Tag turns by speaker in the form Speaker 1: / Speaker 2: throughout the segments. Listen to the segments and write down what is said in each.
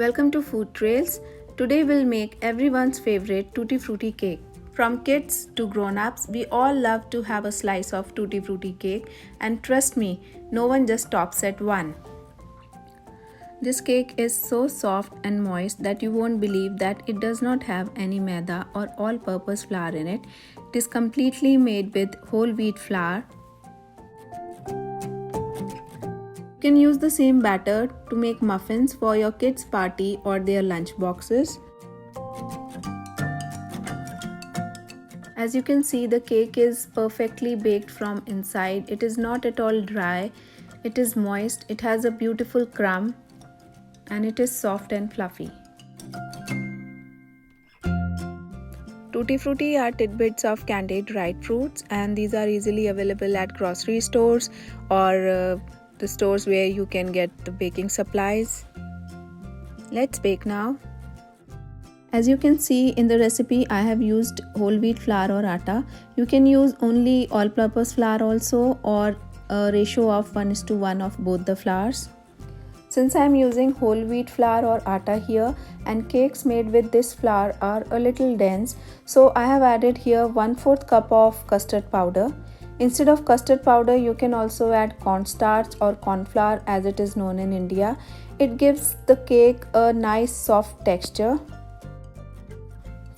Speaker 1: Welcome to Food Trails. Today we'll make everyone's favorite Tutti Frutti cake. From kids to grown-ups, we all love to have a slice of Tutti Frutti cake, and trust me, no one just stops at one. This cake is so soft and moist that you won't believe that it does not have any maida or all-purpose flour in it. It is completely made with whole wheat flour. You can use the same batter to make muffins for your kids' party or their lunch boxes. As you can see, the cake is perfectly baked from inside. It is not at all dry. It is moist. It has a beautiful crumb and it is soft and fluffy. Tutti Frutti are tidbits of candied dried fruits, and these are easily available at grocery stores or the stores where you can get the baking supplies. Let's bake now. As you can see in the recipe, I have used whole wheat flour or atta. You can use only all-purpose flour also, or a ratio of 1:1 of both the flours. Since I am using whole wheat flour or atta here, and cakes made with this flour are a little dense, so I have added here 1/4 cup of custard powder. Instead of custard powder, you can also add cornstarch or corn flour as it is known in India. It gives the cake a nice soft texture.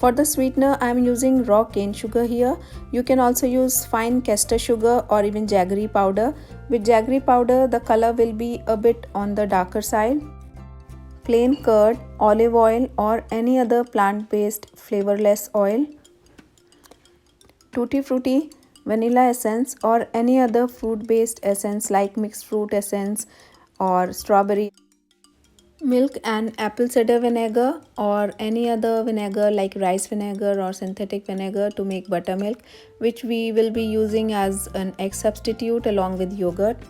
Speaker 1: For the sweetener, I am using raw cane sugar here. You can also use fine castor sugar or even jaggery powder. With jaggery powder, the color will be a bit on the darker side. Plain curd, olive oil or any other plant-based flavorless oil. Tutti Frutti, vanilla essence or any other fruit-based essence like mixed fruit essence or strawberry. Milk and apple cider vinegar or any other vinegar like rice vinegar or synthetic vinegar to make buttermilk, which we will be using as an egg substitute along with yogurt.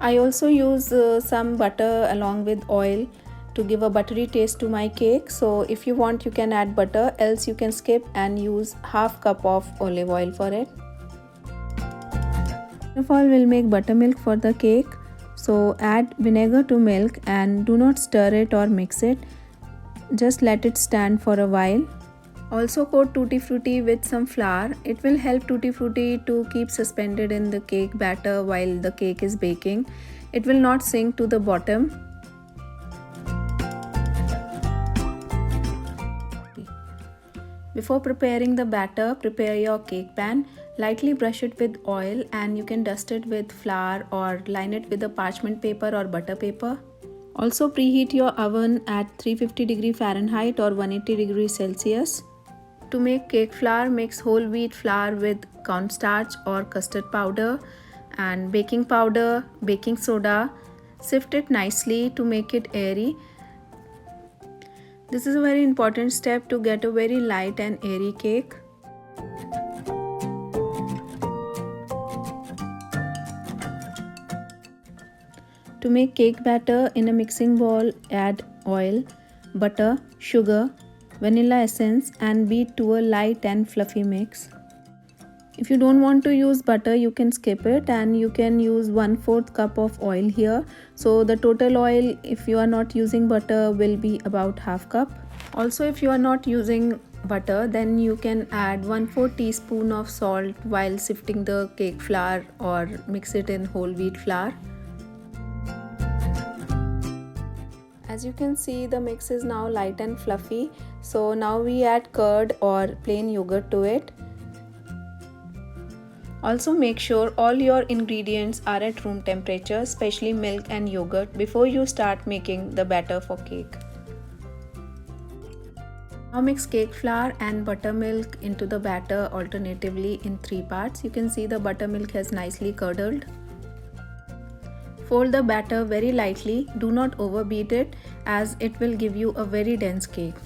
Speaker 1: I also use some butter along with oil to give a buttery taste to my cake. So if you want, you can add butter, else you can skip and use half cup of olive oil for it. First of all, we'll make buttermilk for the cake. So add vinegar to milk and do not stir it or mix it. Just let it stand for a while. Also coat Tutti Frutti with some flour. It will help Tutti Frutti to keep suspended in the cake batter while the cake is baking. It will not sink to the bottom. Before preparing the batter, prepare your cake pan. Lightly brush it with oil and you can dust it with flour or line it with a parchment paper or butter paper. Also preheat your oven at 350 Fahrenheit or 180 Celsius. To make cake flour, mix whole wheat flour with cornstarch or custard powder and baking powder, baking soda. Sift it nicely to make it airy. This is a very important step to get a very light and airy cake. To make cake batter, in a mixing bowl, add oil, butter, sugar, vanilla essence and beat to a light and fluffy mix. If you don't want to use butter, you can skip it and you can use 1/4 cup of oil here. So the total oil, if you are not using butter, will be about half cup. Also, if you are not using butter, then you can add 1/4 teaspoon of salt while sifting the cake flour or mix it in whole wheat flour. As you can see, the mix is now light and fluffy. So now we add curd or plain yogurt to it. Also make sure all your ingredients are at room temperature, especially milk and yogurt, before you start making the batter for cake. Now mix cake flour and buttermilk into the batter alternatively in 3 parts. You can see the buttermilk has nicely curdled. Fold the batter very lightly, do not overbeat it as it will give you a very dense cake.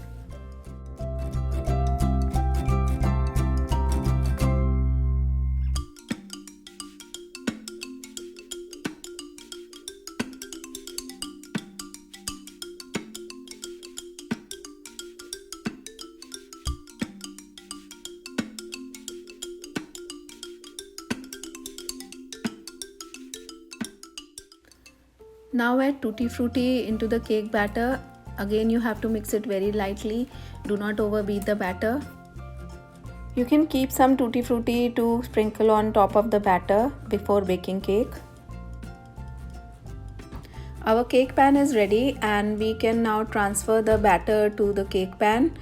Speaker 1: Now add tutti frutti into the cake batter. Again, you have to mix it very lightly. Do not overbeat the batter. You can keep some tutti frutti to sprinkle on top of the batter before baking cake. Our cake pan is ready and we can now transfer the batter to the cake pan.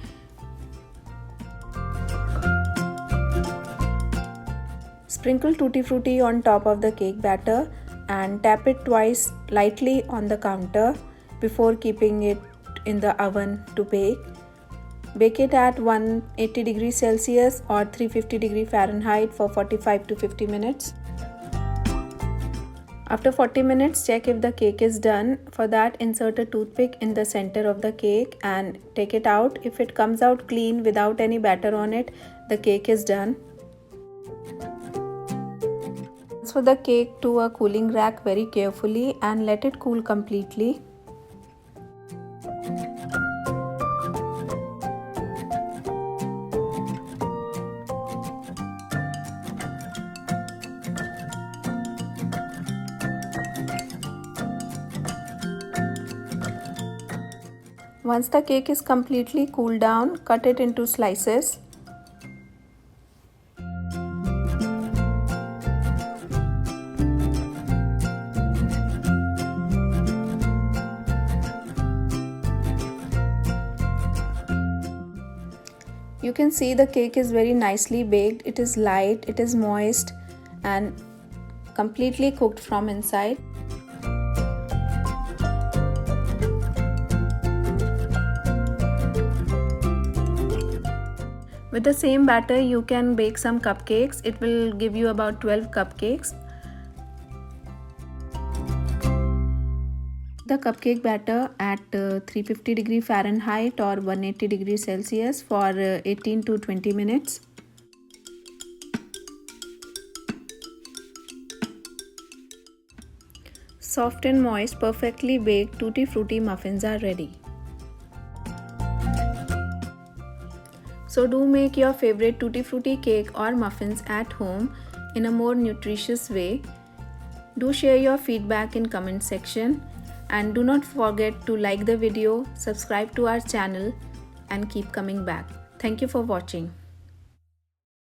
Speaker 1: Sprinkle tutti frutti on top of the cake batter and tap it twice lightly on the counter before keeping it in the oven to bake. Bake it at 180 degrees Celsius or 350 degrees Fahrenheit for 45 to 50 minutes. After 40 minutes, check if the cake is done. For that, insert a toothpick in the center of the cake and take it out. If it comes out clean without any batter on it, the cake is done. Transfer the cake to a cooling rack very carefully and let it cool completely. Once the cake is completely cooled down, cut it into slices. You can see the cake is very nicely baked. It is light, it is moist and completely cooked from inside. With the same batter, you can bake some cupcakes. It will give you about 12 cupcakes. The cupcake batter at 350 degrees Fahrenheit or 180 degrees Celsius for 18 to 20 minutes. Soft and moist, perfectly baked tutti frutti muffins are ready. So do make your favorite tutti frutti cake or muffins at home in a more nutritious way. Do share your feedback in comment section and do not forget to like the video, subscribe to our channel and keep coming back. Thank you for watching.